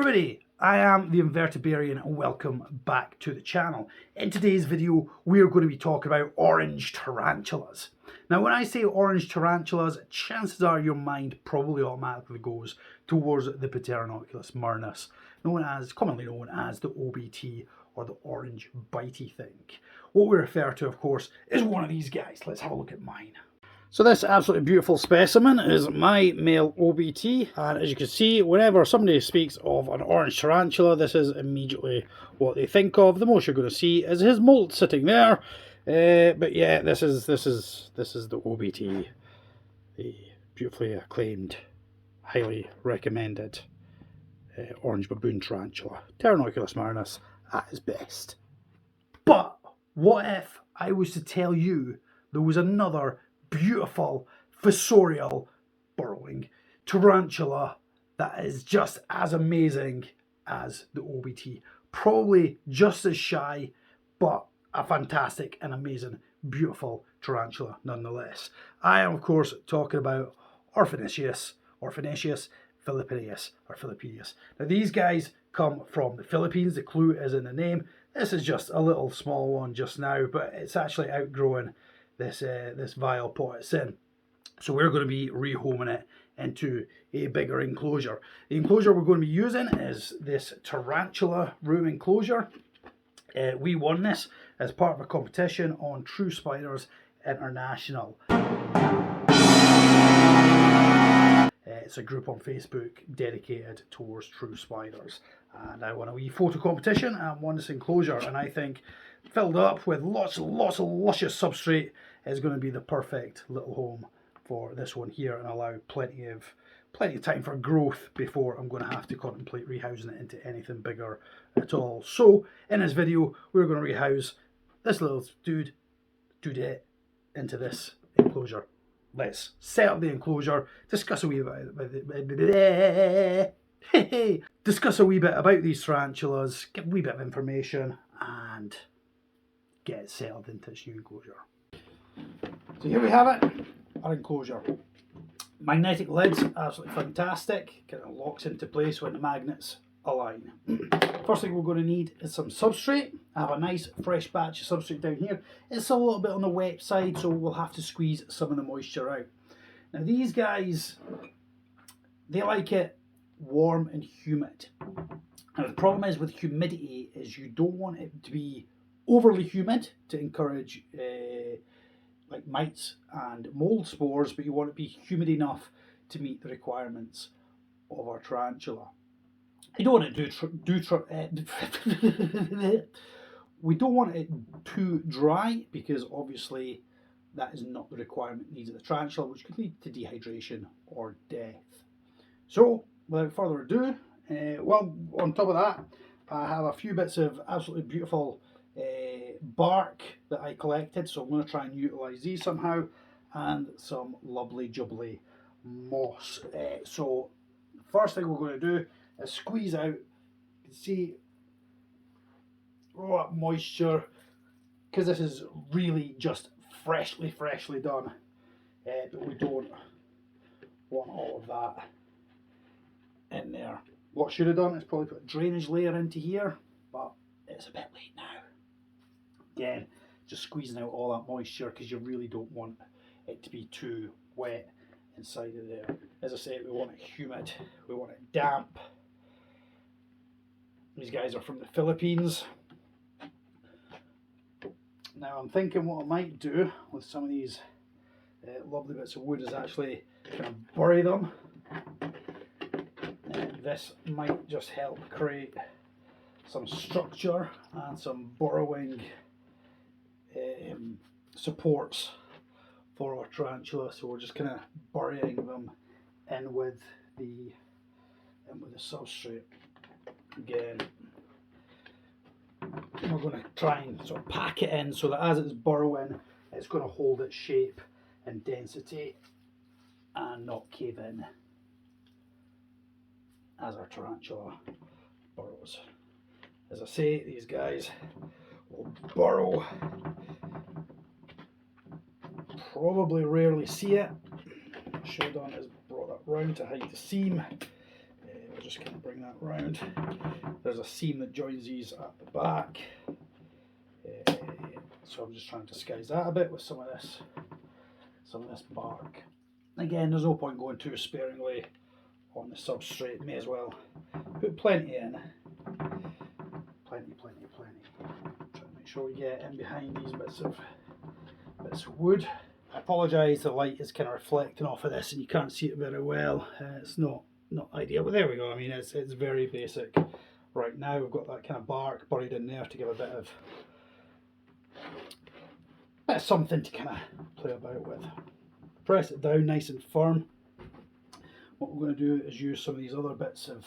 everybody, I am the Invertebrarian and welcome back to the channel. In today's video we are going to be talking about orange tarantulas. Now when I say orange tarantulas, chances are your mind probably automatically goes towards the Tarantula murnus, commonly known as the OBT or the orange bitey thing. What we refer to, of course, is one of these guys. Let's have a look at mine. So this absolutely beautiful specimen is my male OBT, and as you can see, whenever somebody speaks of an orange tarantula, this is immediately what they think of. The most you're going to see is his molt sitting there, but yeah, this is the OBT, the beautifully acclaimed, highly recommended orange baboon tarantula, Tarantula murnus at its best. But what if I was to tell you there was another beautiful, fossorial, burrowing tarantula that is just as amazing as the OBT? Probably just as shy, but a fantastic and amazing, beautiful tarantula nonetheless. I am, of course, talking about Orphnaecus, Philippinus, or Philippinus. Now, these guys come from the Philippines. The clue is in the name. This is just a little small one just now, but it's actually outgrowing this vile pot it's in. So we're going to be rehoming it into a bigger enclosure. The enclosure we're going to be using is this tarantula room enclosure. We won this as part of a competition on True Spiders International. It's a group on Facebook dedicated towards true spiders, and I won a wee photo competition and won this enclosure, and I think filled up with lots of luscious substrate is going to be the perfect little home for this one here, and allow plenty of time for growth before I'm going to have to contemplate rehousing it into anything bigger at all. So in this video we're going to rehouse this little dudette into this enclosure. Let's set up the enclosure, discuss a wee bit about these tarantulas, give a wee bit of information, and get it settled into its new enclosure. So here we have it, our enclosure. Magnetic lids, absolutely fantastic. Kind of locks into place when the magnets align. First thing we're going to need is some substrate. I have a nice fresh batch of substrate down here. It's a little bit on the wet side, so we'll have to squeeze some of the moisture out. Now these guys, they like it warm and humid. Now the problem is with humidity is you don't want it to be overly humid to encourage like mites and mold spores, but you want it to be humid enough to meet the requirements of our tarantula. You don't want it we don't want it too dry, because obviously that is not the requirement needs of the tarantula, which could lead to dehydration or death. So without further ado, well, on top of that, I have a few bits of absolutely beautiful bark that I collected, so I'm going to try and utilise these somehow, and some lovely jubbly moss. So first thing we're going to do is squeeze out. You can see all that moisture, because this is really just freshly done, but we don't want all of that in there. What I should have done is probably put a drainage layer into here, but it's a bit late now. Again, just squeezing out all that moisture, because you really don't want it to be too wet inside of there. As I say, we want it humid, we want it damp. These guys are from the Philippines. Now I'm thinking what I might do with some of these lovely bits of wood is actually kind of bury them. This might just help create some structure and some burrowing supports for our tarantula. So we're just kind of burying them in with the substrate. Again, we're going to try and sort of pack it in so that as it's burrowing, it's going to hold its shape and density and not cave in as our tarantula burrows. As I say, these guys will burrow. Probably rarely see it. What I should have done is brought it round to hide the seam, which just kind of bring that round. There's a seam that joins these at the back. So I'm just trying to disguise that a bit with some of this bark. Again, there's no point going too sparingly on the substrate. May as well put plenty in. Plenty. Try to make sure we get in behind these bits of wood. I apologise, the light is kind of reflecting off of this and you can't see it very well. It's not ideal, but there we go. I mean, it's very basic. Right now we've got that kind of bark buried in there to give a bit of something to kind of play about with. Press it down nice and firm. What we're going to do is use some of these other bits of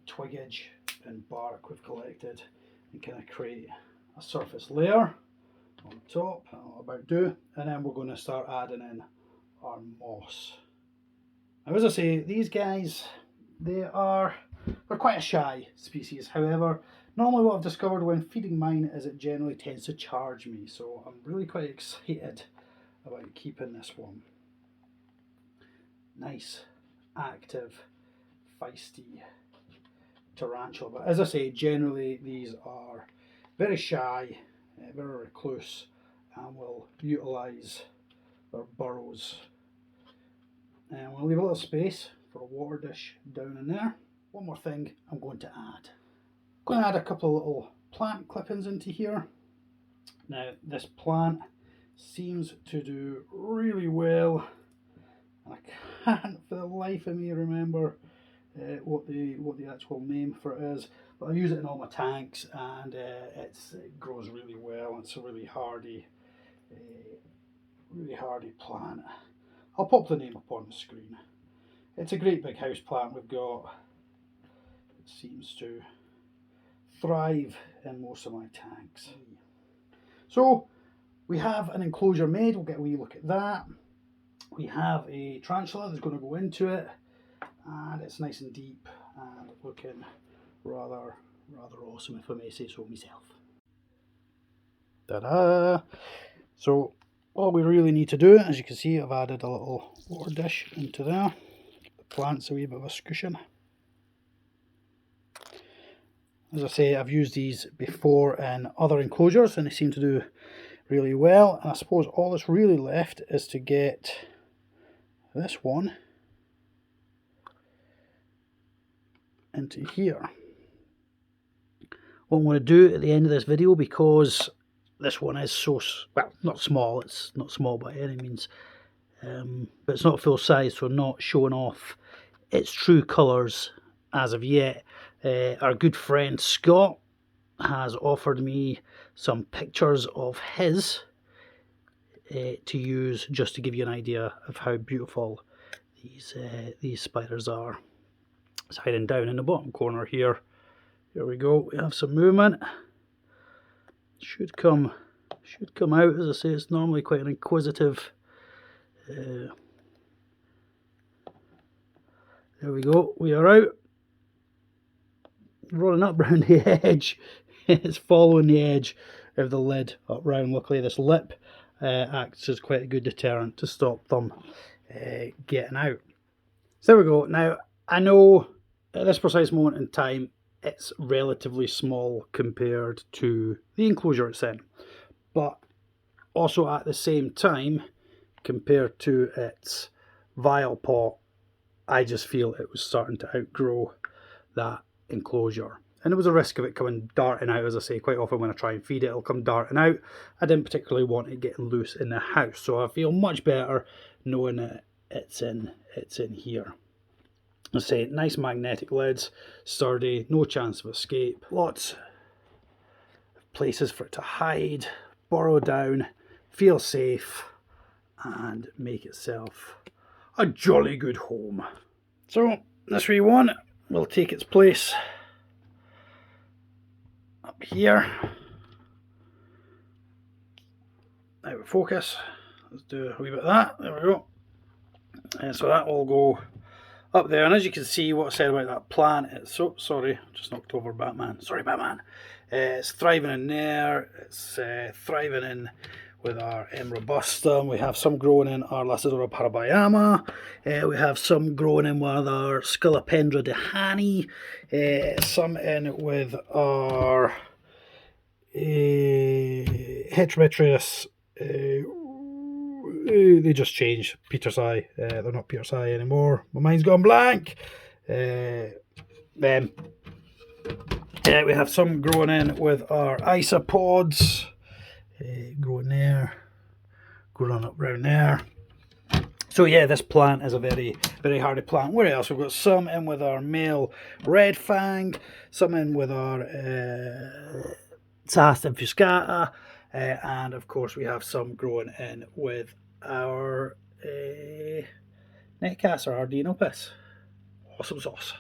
twiggage and bark we've collected and kind of create a surface layer on top. That'll about do. And then we're going to start adding in our moss. Now, as I say, these guys, they're quite a shy species. However, normally what I've discovered when feeding mine is it generally tends to charge me. So I'm really quite excited about keeping this one. Nice, active, feisty tarantula. But as I say, generally these are very shy, very recluse, and will utilise their burrows. And we'll leave a little space for a water dish down in there. One more thing I'm going to add. I'm going to add a couple of little plant clippings into here. Now this plant seems to do really well, and I can't for the life of me remember what the actual name for it is, but I use it in all my tanks, and it grows really well. It's a really hardy plant. I'll pop the name up on the screen. It's a great big house plant we've got. It seems to thrive in most of my tanks. So we have an enclosure made. We'll get a wee look at that. We have a tarantula that's going to go into it, and it's nice and deep and looking rather awesome, if I may say so myself. Ta-da! So all we really need to do, as you can see, I've added a little water dish into there. The plant's a wee bit of a cushion. As I say, I've used these before in other enclosures and they seem to do really well. And I suppose all that's really left is to get this one into here. What I'm going to do at the end of this video, because this one is so, well, not small, it's not small by any means, but it's not full size, so not showing off its true colours as of yet. Our good friend Scott has offered me some pictures of his to use, just to give you an idea of how beautiful these spiders are. It's hiding down in the bottom corner here. Here we go. We have some movement. Should come out. As I say, it's normally quite an inquisitive. There we go. We are out. Running up round the edge. It's following the edge of the lid up round. Luckily, this lip acts as quite a good deterrent to stop them getting out. So there we go. Now, I know at this precise moment in time, it's relatively small compared to the enclosure it's in, but also at the same time, compared to its vial pot, I just feel it was starting to outgrow that enclosure. And there was a risk of it coming darting out. As I say, quite often when I try and feed it, it'll come darting out. I didn't particularly want it getting loose in the house, so I feel much better knowing that it's in here. I say, nice magnetic lids, sturdy, no chance of escape, lots of places for it to hide, burrow down, feel safe, and make itself a jolly good home. So this wee one will take its place up here. Out of focus. Let's do a wee bit of that. There we go. And so that will go up there, and as you can see, what I said about that plant, it's, oh sorry, just knocked over Batman, sorry Batman, it's thriving in there, it's thriving in with our M. robustum. We have some growing in our Lacidora parabiama. We have some growing in with our Scolopendra dehani. Some in with our Heterometrius. They just changed Peter's eye. They're not Peter's eye anymore. My mind's gone blank. Then we have some growing in with our isopods. Growing there, growing up around there. So yeah, this plant is a very, very hardy plant. Where else? We've got some in with our male red fang, some in with our Sahasta infuscata, and of course we have some growing in with our netcast or our Dinopus. Awesome sauce.